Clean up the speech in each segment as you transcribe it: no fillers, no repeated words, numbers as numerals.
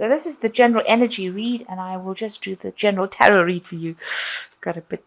So this is the general energy read, and I will just do the general tarot read for you. Got a bit...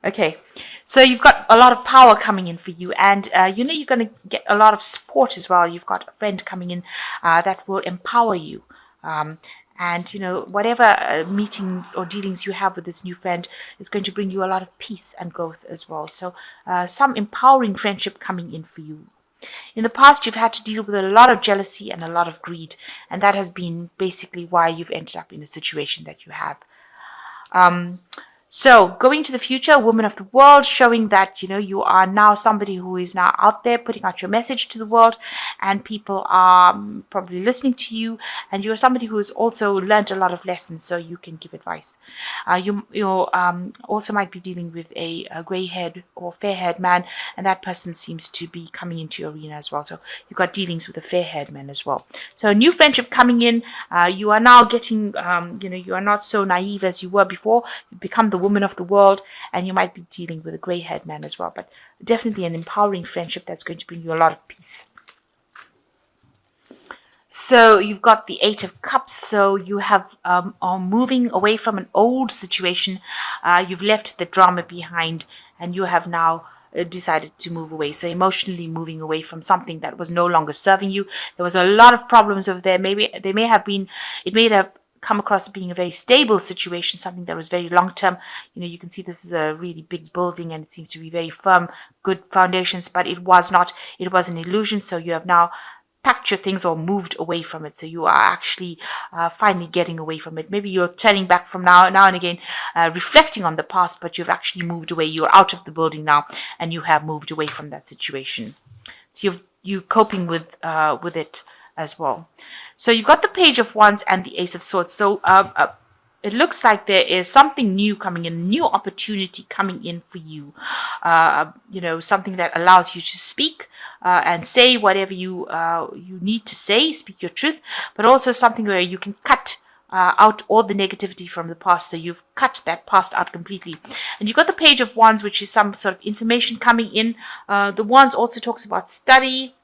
Okay, so you've got a lot of power coming in for you, and you're going to get a lot of support as well. You've got a friend coming in that will empower you. And whatever meetings or dealings you have with this new friend is going to bring you a lot of peace and growth as well. So some empowering friendship coming in for you. In the past, you've had to deal with a lot of jealousy and a lot of greed, and that has been basically why you've ended up in the situation that you have. So going to the future, woman of the world, showing that, you are now somebody who is now out there putting out your message to the world, and people are probably listening to you, and you're somebody who has also learned a lot of lessons, so you can give advice. You also might be dealing with a grey-haired or fair-haired man, and that person seems to be coming into your arena as well. So you've got dealings with a fair-haired man as well. So a new friendship coming in. You are now getting, you are not so naive as you were before. You've become the woman of the world, and you might be dealing with a grey-haired man as well, but definitely an empowering friendship that's going to bring you a lot of peace. So you've got the Eight of Cups, so you have are moving away from an old situation. You've left the drama behind, and you have now decided to move away. So emotionally moving away from something that was no longer serving you. There was a lot of problems over there. It may have come across as being a very stable situation, something that was very long-term. You can see this is a really big building, and it seems to be very firm, good foundations, but it was not. It was an illusion. So you have now packed your things or moved away from it. So you are actually finally getting away from it. Maybe you're turning back from now and again, reflecting on the past, but you've actually moved away. You're out of the building now, and you have moved away from that situation. So you're coping with it as well. So you've got the Page of Wands and the Ace of Swords. So it looks like there is something new coming in, new opportunity coming in for you. Something that allows you to speak and say whatever you need to say, speak your truth, but also something where you can cut out all the negativity from the past. So you've cut that past out completely. And you've got the Page of Wands, which is some sort of information coming in. The Wands also talks about study.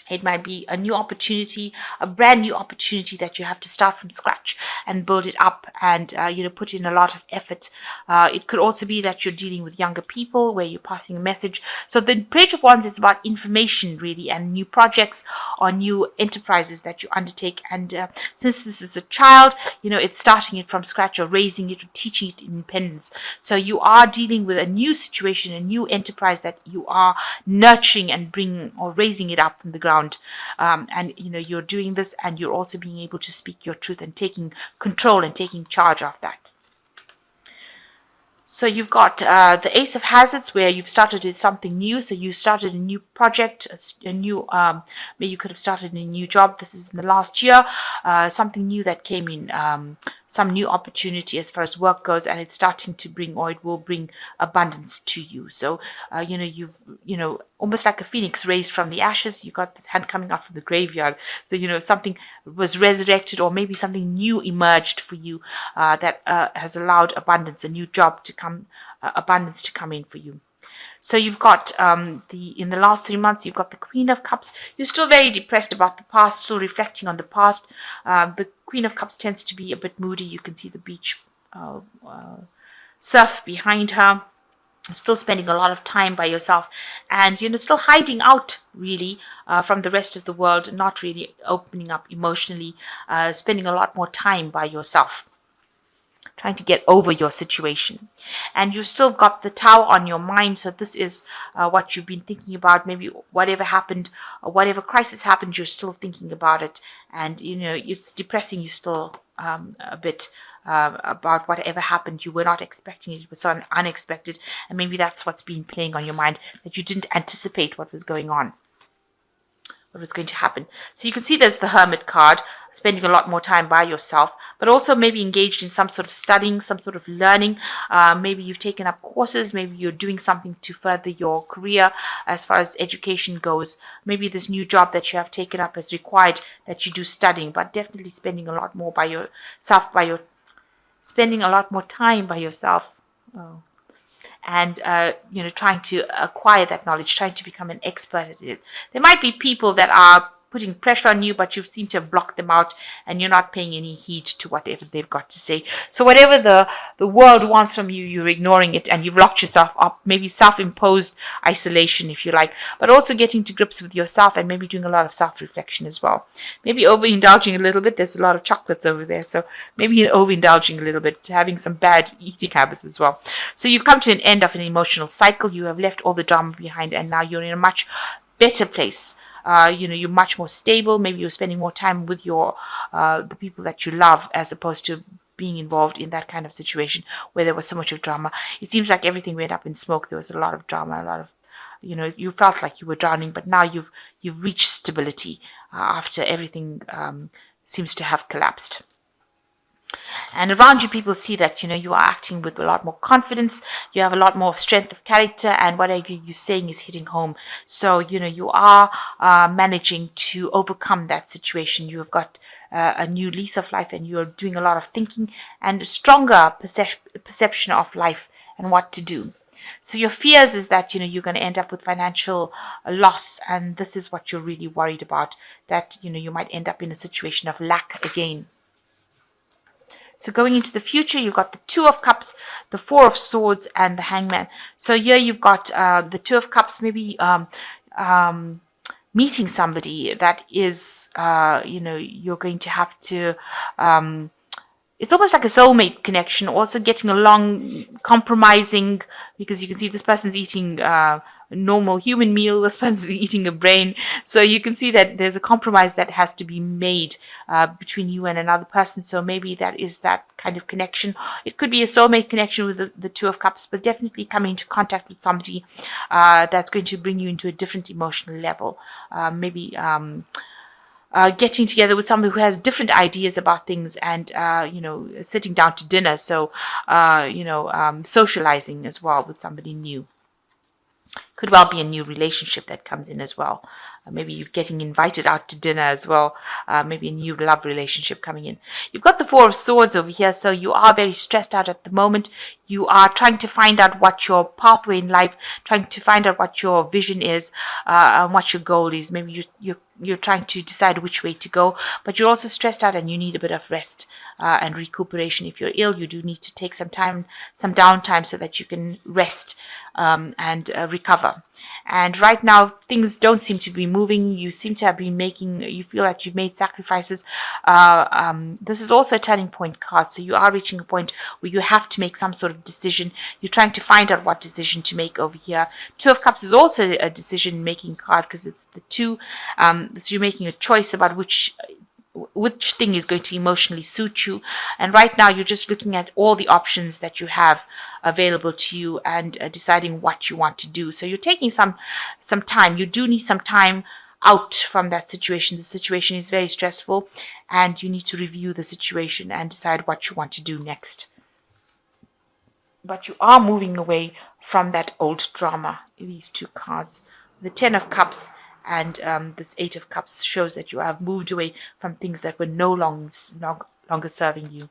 It might be a new opportunity, a brand new opportunity that you have to start from scratch and build it up and, put in a lot of effort. It could also be that you're dealing with younger people where you're passing a message. So the Page of Wands is about information really, and new projects or new enterprises that you undertake. And since this is a child, it's starting it from scratch or raising it or teaching it independence. So you are dealing with a new situation, a new enterprise that you are nurturing and bringing or raising it up from the ground. And you're doing this, and you're also being able to speak your truth and taking control and taking charge of that. So you've got the Ace of Hazards, where you've started something new. So you started a new project, maybe you could have started a new job. This is in the last year, something new that came in, some new opportunity as far as work goes, and it's starting to bring, or it will bring, abundance to you. So you've almost like a phoenix raised from the ashes. You got this hand coming out from the graveyard. So something was resurrected, or maybe something new emerged for you that has allowed abundance, a new job to come, abundance to come in for you. So you've got in the last 3 months, you've got the Queen of Cups. You're still very depressed about the past, still reflecting on the past. The Queen of Cups tends to be a bit moody. You can see the beach surf behind her. Still spending a lot of time by yourself, and still hiding out really from the rest of the world, not really opening up emotionally, spending a lot more time by yourself, trying to get over your situation. And you've still got the Tower on your mind. So this is what you've been thinking about. Maybe whatever happened, or whatever crisis happened, you're still thinking about it. And, it's depressing you still a bit about whatever happened. You were not expecting it. It was so unexpected. And maybe that's what's been playing on your mind, that you didn't anticipate what was going on, what was going to happen. So you can see there's the Hermit card, spending a lot more time by yourself, but also maybe engaged in some sort of studying, some sort of learning. Maybe you've taken up courses, maybe you're doing something to further your career as far as education goes. Maybe this new job that you have taken up has required that you do studying, but definitely spending a lot more by yourself, spending a lot more time by yourself. And trying to acquire that knowledge, trying to become an expert at it. There might be people that are putting pressure on you, but you seem to have blocked them out and you're not paying any heed to whatever they've got to say. So whatever the world wants from you, you're ignoring it and you've locked yourself up, maybe self-imposed isolation, if you like, but also getting to grips with yourself and maybe doing a lot of self-reflection as well. Maybe overindulging a little bit. There's a lot of chocolates over there, so maybe you're overindulging a little bit, having some bad eating habits as well. So you've come to an end of an emotional cycle. You have left all the drama behind and now you're in a much better place. You're much more stable. Maybe you're spending more time with the people that you love, as opposed to being involved in that kind of situation where there was so much of drama. It seems like everything went up in smoke. There was a lot of drama, a lot of, you felt like you were drowning, but now you've reached stability after everything seems to have collapsed. And around you, people see that, you are acting with a lot more confidence. You have a lot more strength of character, and whatever you're saying is hitting home. So, you are managing to overcome that situation. You have got a new lease of life, and you're doing a lot of thinking and a stronger perception of life and what to do. So your fears is that, you're going to end up with financial loss, and this is what you're really worried about, that, you might end up in a situation of lack again. So going into the future, you've got the Two of Cups, the Four of Swords, and the Hangman. So here you've got the Two of Cups, maybe meeting somebody that is, you're going to have to, it's almost like a soulmate connection, also getting along, compromising, because you can see this person's eating normal human meal, this person's eating a brain. So you can see that there's a compromise that has to be made between you and another person. So maybe that is that kind of connection. It could be a soulmate connection with the Two of Cups, but definitely coming into contact with somebody that's going to bring you into a different emotional level. Maybe getting together with someone who has different ideas about things, and sitting down to dinner. So socializing as well with somebody new. Could well be a new relationship that comes in as well. Maybe you're getting invited out to dinner as well. Maybe a new love relationship coming in. You've got the Four of Swords over here, so you are very stressed out at the moment. You are trying to find out what your pathway in life, trying to find out what your vision is, and what your goal is. Maybe you're trying to decide which way to go, but you're also stressed out and you need a bit of rest and recuperation. If you're ill, you do need to take some time, some downtime, so that you can rest and recover. And right now, things don't seem to be moving. You seem to have been you feel like you've made sacrifices. This is also a turning point card. So you are reaching a point where you have to make some sort of decision. You're trying to find out what decision to make over here. Two of Cups is also a decision-making card, because it's the two. So you're making a choice about which thing is going to emotionally suit you. And right now you're just looking at all the options that you have available to you and deciding what you want to do. So you're taking some time. You do need some time out from that situation. The situation is very stressful, and you need to review the situation and decide what you want to do next. But you are moving away from that old drama. These two cards, the Ten of Cups and this Eight of Cups, shows that you have moved away from things that were no longer serving you.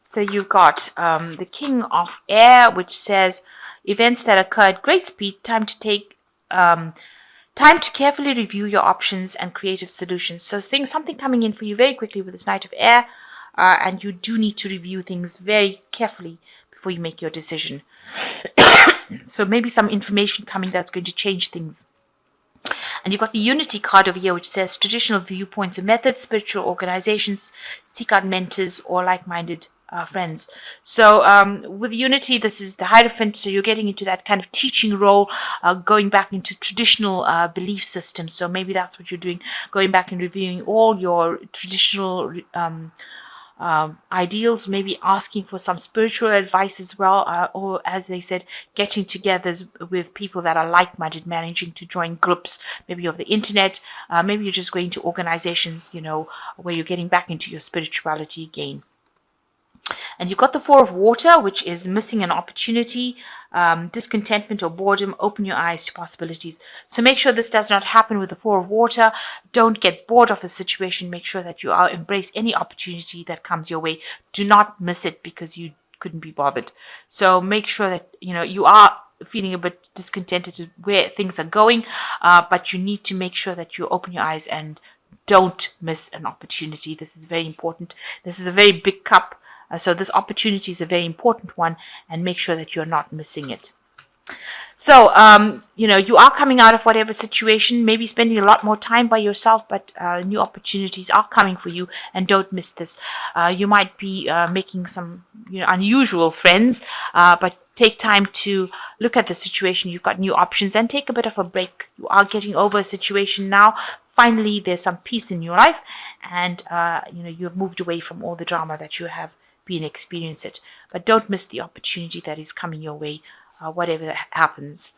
So you've got the King of Air, which says events that occur at great speed, time to carefully review your options and creative solutions. So something coming in for you very quickly with this Knight of Air, and you do need to review things very carefully before you make your decision. So maybe some information coming that's going to change things. And you've got the Unity card over here, which says traditional viewpoints and methods, spiritual organizations, seek out mentors or like-minded friends. So with Unity, this is the Hierophant, so you're getting into that kind of teaching role, going back into traditional belief systems. So maybe that's what you're doing, going back and reviewing all your traditional ideals, maybe asking for some spiritual advice as well, or as they said, getting together with people that are like-minded, managing to join groups, maybe of the internet, maybe you're just going to organizations, where you're getting back into your spirituality again. And you've got the Four of Water, which is missing an opportunity, discontentment or boredom. Open your eyes to possibilities. So make sure this does not happen with the Four of Water. Don't get bored of a situation. Make sure that you embrace any opportunity that comes your way. Do not miss it because you couldn't be bothered. So make sure that you are feeling a bit discontented with where things are going, but you need to make sure that you open your eyes and don't miss an opportunity. This is very important. This is a very big cup, so this opportunity is a very important one, and make sure that you're not missing it. So, you are coming out of whatever situation, maybe spending a lot more time by yourself, but new opportunities are coming for you, and don't miss this. You might be making some unusual friends, but take time to look at the situation. You've got new options, and take a bit of a break. You are getting over a situation now. Finally, there's some peace in your life, and you've moved away from all the drama that you have been experiencing. But don't miss the opportunity that is coming your way, whatever happens.